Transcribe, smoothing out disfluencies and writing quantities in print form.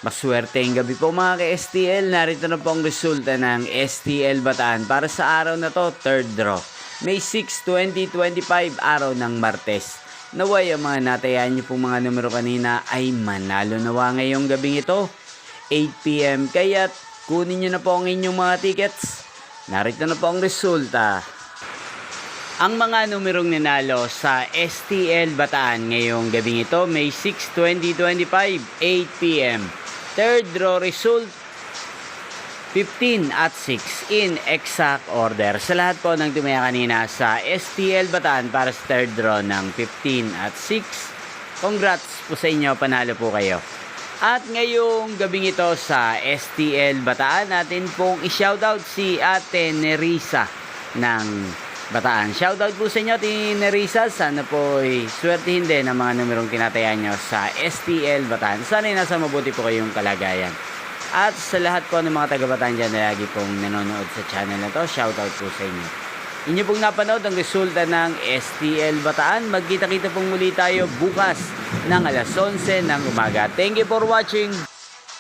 Maswerteng gabi po mga ka-STL. Narito na po ang resulta ng STL Bataan para sa araw na to, third draw. May 6, 2025, araw ng Martes. Naway ang mga natayaan niyo pong mga numero kanina ay manalo nawa ngayong gabing ito, 8 PM. Kaya't kunin niyo na po ang inyong mga tickets. Narito na po ang resulta. Ang mga numerong nanalo sa STL Bataan ngayong gabing ito, May 6, 2025, 8 PM. Third draw result, 15 at 6 in exact order. Sa lahat po ng tumaya kanina sa STL Bataan para sa third draw ng 15 at 6, congrats po sa inyo, panalo po kayo. At ngayong gabing ito sa STL Bataan, natin pong i-shoutout si Ate Nerissa ng Bataan. Shoutout po sa inyo, Ate Nerissa. Sana po ay swertihin din ang mga numerong tinatayaan nyo sa STL Bataan. Sana ay nasa mabuti po kayong kalagayan. At sa lahat po ng mga taga-Bataan dyan na lagi pong nanonood sa channel na to, shoutout po sa inyo. Inyo pong napanood ang resulta ng STL Bataan. Magkita-kita pong muli tayo bukas ng alas 11 ng umaga. Thank you for watching.